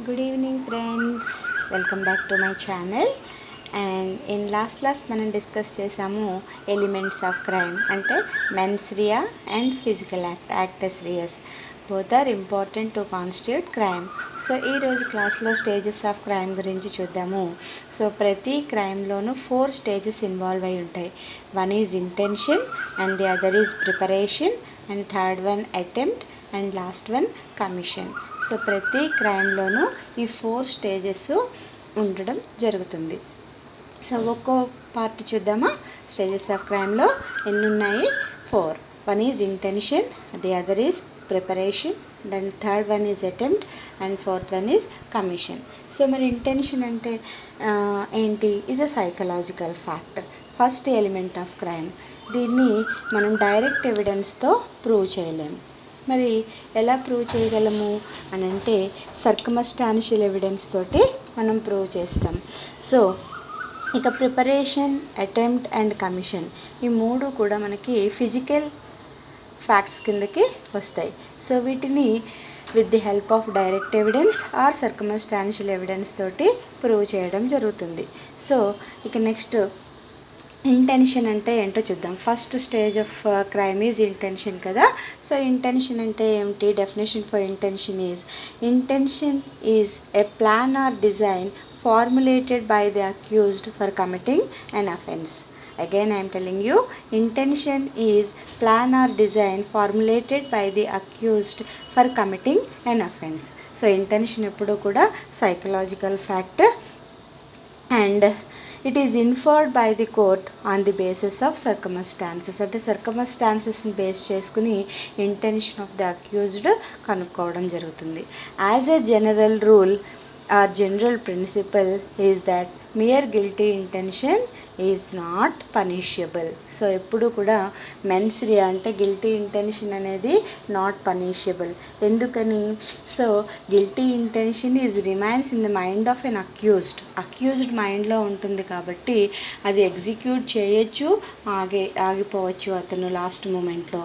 Good evening friends, welcome back to my channel. And in last class మనం discuss చేసాము elements of crime అంటే mens rea and physical actus reus both are important to constitute crime. So ఈరోజు క్లాస్లో stages of crime గురించి చూద్దాము. So ప్రతి క్రైమ్లోనూ 4 stages involve అయి ఉంటాయి. One is intention and the other is preparation and third one attempt and last one commission. So ప్రతి క్రైమ్లోనూ ఈ 4 stages ఉండడం జరుగుతుంది. సో ఒక్కో పార్ట్ చూద్దామా. స్టేజెస్ ఆఫ్ క్రైమ్లో ఎన్ని ఉన్నాయి? 4. One is intention, the other is preparation, then third one is attempt and fourth one is commission. So మరి intention అంటే ఏంటి? Is a psychological factor, first element of crime. దీన్ని మనం direct ఎవిడెన్స్తో prove చేయలేము. మరి ఎలా ప్రూవ్ చేయగలము అని అంటే సర్కమస్టాన్షియల్ ఎవిడెన్స్ తోటి మనం ప్రూవ్ చేస్తాం. సో ఇక ప్రిపరేషన్, అటెంప్ట్ అండ్ కమిషన్ ఈ 3 కూడా మనకి ఫిజికల్ ఫ్యాక్ట్స్ కిందకి వస్తాయి. సో వీటిని with the help of direct evidence or circumstantial evidence తోటి ప్రూవ్ చేయడం జరుగుతుంది. సో ఇక నెక్స్ట్ ఇంటెన్షన్ అంటే ఏంటో చూద్దాం. First stage of crime is intention కదా. సో ఇంటెన్షన్ అంటే ఏమిటి? Definition for intention is a plan or design formulated by the accused for committing an offense. Again I am telling you, intention is plan or design formulated by the accused for committing an offense. So intention ఎప్పుడు కూడా psychological fact and it is inferred by the court on the basis of circumstances. అంటే సర్కమస్టాన్సెస్ని base చేసుకుని intention of the accused కనుక్కోవడం జరుగుతుంది. As a general rule our general principle is that mere guilty intention is not punishable. So ఎప్పుడు కూడా mens rea అంటే guilty intention అనేది not punishable. ఎందుకని? So guilty intention is remains in the mind of an accused మైండ్లో ఉంటుంది కాబట్టి అది execute చేయొచ్చు, ఆగిపోవచ్చు అతను లాస్ట్ మూమెంట్లో,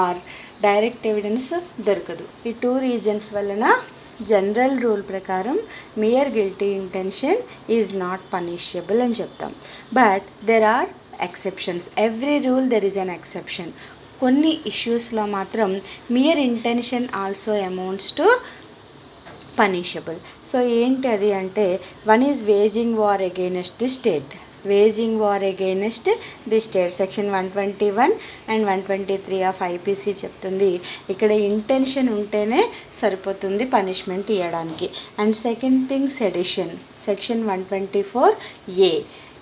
ఆర్ డైరెక్ట్ ఎవిడెన్స్ దొరకదు. ఈ 2 రీజన్స్ వలన జనరల్ రూల్ ప్రకారం mere guilty intention is not punishable అని చెప్తాం. But there are exceptions. Every rule there is an exception. కొన్ని ఇష్యూస్లో మాత్రం mere intention also amounts to punishable. So ఏంటి అది అంటే one is waging war against the state. Waging war against the state section 121 and 123 of IPC చెప్తుంది. ఇక్కడ ఇంటెన్షన్ ఉంటేనే సరిపోతుంది పనిష్మెంట్ ఇవ్వడానికి. And second thing sedition section 124A.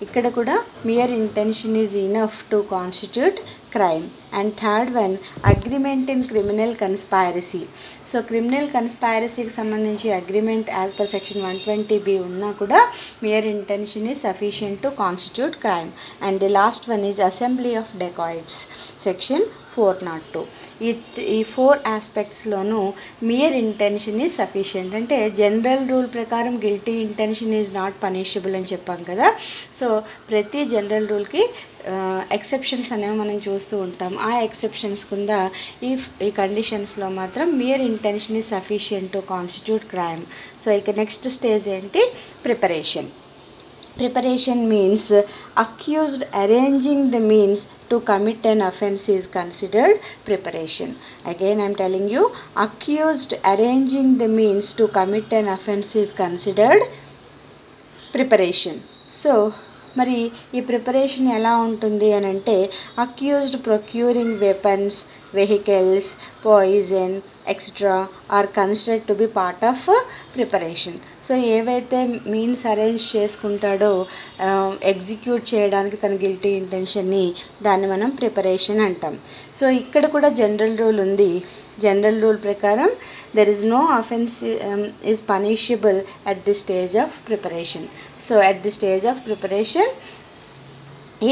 ఇక్కడ కూడా mere intention is enough to constitute crime. And third one agreement in criminal conspiracy. So criminal కన్స్పైరసీకి సంబంధించి agreement as per section 120B ఉన్నా కూడా mere intention is sufficient to constitute crime. And the last one is assembly of dacoits section 402. ఈ 4 ఆస్పెక్ట్స్లోనూ mere intention is sufficient. అంటే general rule ప్రకారం guilty intention is not punishable అని చెప్పాం కదా. So ప్రతి జనరల్ రూల్కి ఎక్సెప్షన్స్ అనేవి మనం చూస్తూ ఉంటాం. ఆ ఎక్సెప్షన్స్ కింద ఈ కండిషన్స్లో మాత్రం mere intention is sufficient to constitute crime. So ఇక నెక్స్ట్ స్టేజ్ ఏంటి? Preparation. Preparation means accused arranging the means to commit an offense is considered preparation. Again I am telling you, accused arranging the means to commit an offense is considered preparation. So మరి ఈ preparation ఎలా ఉంటుంది అని అంటే accused procuring weapons, vehicles, poison etcetera are considered to be part of preparation. So ఏవైతే means arrange చేసుకుంటాడో execute చేయడానికి తన గిల్టీ ఇంటెన్షన్ని, దాన్ని మనం ప్రిపరేషన్ అంటాం. సో ఇక్కడ కూడా జనరల్ రూల్ ఉంది. జనరల్ రూల్ ప్రకారం there is no offence is punishable at the stage of preparation. So at the stage of preparation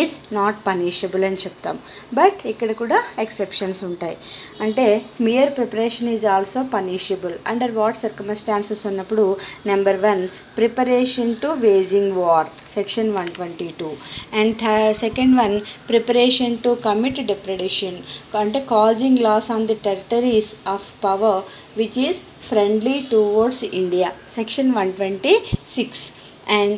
is not punishable అని చెప్తాం. బట్ ఇక్కడ కూడా ఎక్సెప్షన్స్ ఉంటాయి. అంటే mere preparation is also punishable under what circumstances అన్నప్పుడు number 1 preparation to waging war section 122 and second one preparation to commit depredation అంటే causing loss on the territories of power which is friendly towards India section 126 and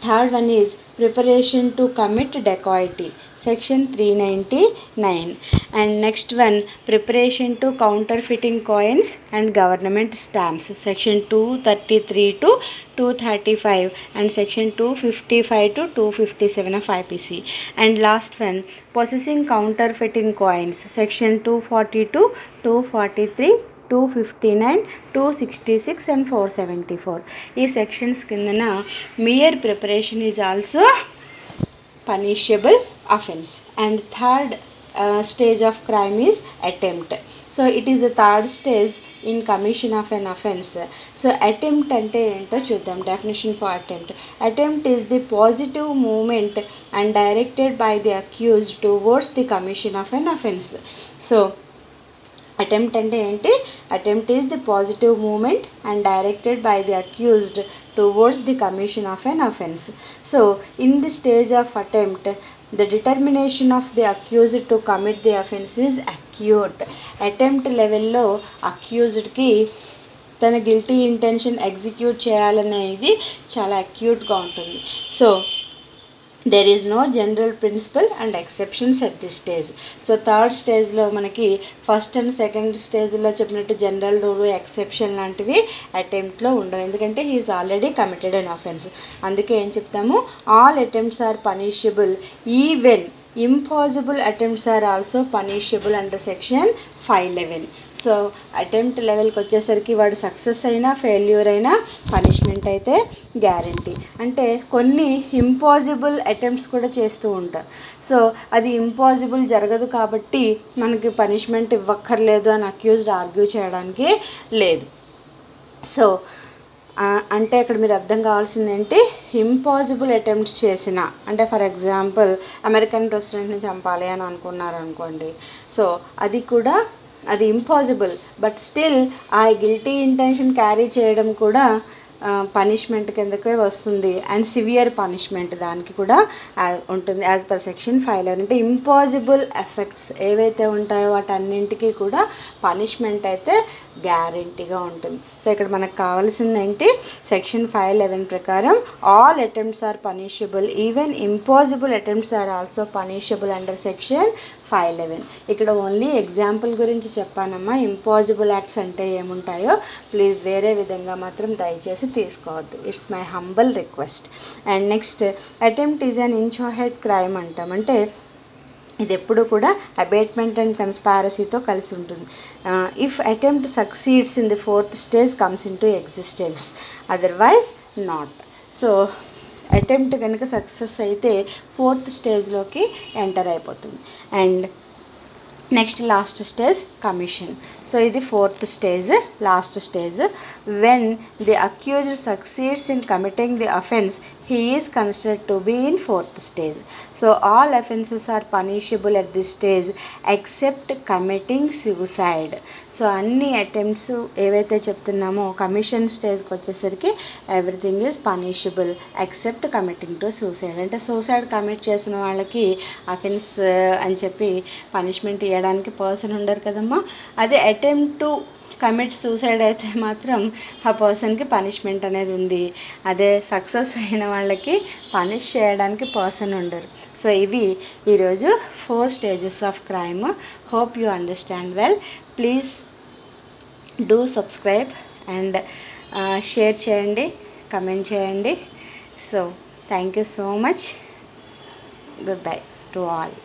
third one is preparation to commit dacoity section 399 and next one preparation to counterfeiting coins and government stamps section 233 to 235 and section 255 to 257 of IPC and last one possessing counterfeiting coins section 242 243 259 266 and 474 ఈ sections కిందన mere preparation is also punishable offence and third stage of crime is attempt. So it is the third stage in commission of an offence. So attempt అంటే ఏంటో చూద్దాం. Definition for attempt. Attempt is the positive moment and directed by the accused towards the commission of an offence. So attempt అంటే ఏంటి? Attempt is the positive moment and directed by the accused towards the commission of an offence. So in the stage of attempt the determination of the accused to commit the offence is acute. Attempt లెవెల్లో అక్యూజ్డ్కి తన guilty intention execute చేయాలనేది చాలా అక్యూట్గా ఉంటుంది. So there is no general principle and exceptions at this stage. So third స్టేజ్లో మనకి first and second స్టేజ్లో చెప్పినట్టు general rule exception లాంటివి అటెంప్ట్లో ఉండవు, ఎందుకంటే he is already committed an offence. అందుకే ఏం చెప్తాము, all attempts are punishable even impossible attempts are also punishable under section 511. So attempt లెవెల్కి వచ్చేసరికి వాడు సక్సెస్ అయినా ఫెయిల్యూర్ అయినా పనిష్మెంట్ అయితే గ్యారంటీ. అంటే కొన్ని ఇంపాసిబుల్ అటెంప్ట్స్ కూడా చేస్తూ ఉంటారు. సో అది ఇంపాసిబుల్ జరగదు కాబట్టి మనకి పనిష్మెంట్ ఇవ్వక్కర్లేదు అని అక్యూజ్డ్ ఆర్గ్యూ చేయడానికి లేదు. సో అంటే ఇక్కడ మీరు అర్థం కావాల్సింది ఏంటి, ఇంపాసిబుల్ అటెంప్ట్స్ చేసిన అంటే ఫర్ ఎగ్జాంపుల్ అమెరికన్ ప్రెసిడెంట్ని చంపాలి అని అనుకున్నారనుకోండి. సో అది కూడా అది ఇంపాసిబుల్, బట్ స్టిల్ ఆ గిల్టీ ఇంటెన్షన్ క్యారీ చేయడం కూడా పనిష్మెంట్ కిందకే వస్తుంది అండ్ సివియర్ పనిష్మెంట్ దానికి కూడా ఉంటుంది యాజ్ పర్ సెక్షన్ 511. అంటే ఇంపాసిబుల్ ఎఫెక్ట్స్ ఏవైతే ఉంటాయో వాటన్నింటికి కూడా పనిష్మెంట్ అయితే గ్యారంటీగా ఉంటుంది. సో ఇక్కడ మనకు కావాల్సింది ఏంటి, సెక్షన్ 511 ప్రకారం all attempts are punishable even impossible attempts are also punishable under section 511. ఇక్కడ ఓన్లీ ఎగ్జాంపుల్ గురించి చెప్పానమ్మా. ఇంపాసిబుల్ యాక్ట్స్ అంటే ఏముంటాయో ప్లీజ్ వేరే విధంగా మాత్రం దయచేసి తీసుకోవద్దు. It's my humble request. And next attempt is an inchoate crime అంటాం. అంటే ఇది ఎప్పుడు కూడా అబేట్మెంట్ అండ్ కన్స్పారసీతో కలిసి ఉంటుంది. If attempt succeeds in the fourth stage comes into existence, otherwise not. So attempt కనుక సక్సెస్ అయితే ఫోర్త్ స్టేజ్లోకి ఎంటర్ అయిపోతుంది. And next last stage commission. So ఇది fourth stage, last stage. When the accused succeeds in committing the offence he is considered to be in fourth stage. So all offenses are punishable at this stage except committing suicide. So అన్ని attempts ఏవైతే చెప్తున్నామో commission స్టేజ్కి వచ్చేసరికి everything is punishable except committing to suicide. అంటే suicide commit చేసిన వాళ్ళకి offence అని చెప్పి punishment ఇవ్వడానికి పర్సన్ ఉండరు కదమ్మా. అదే అటెంప్ట్ టు కమిట్ సూసైడ్ అయితే మాత్రం ఆ పర్సన్కి పనిష్మెంట్ అనేది ఉంది. అదే సక్సెస్ అయిన వాళ్ళకి పనిష్ చేయడానికి పర్సన్ ఉండరు. సో ఇవి ఈరోజు 4 stages of crime. Hope you understand well. Please do subscribe and share చేయండి, కమెంట్ చేయండి. So thank you so much. Good bye to all.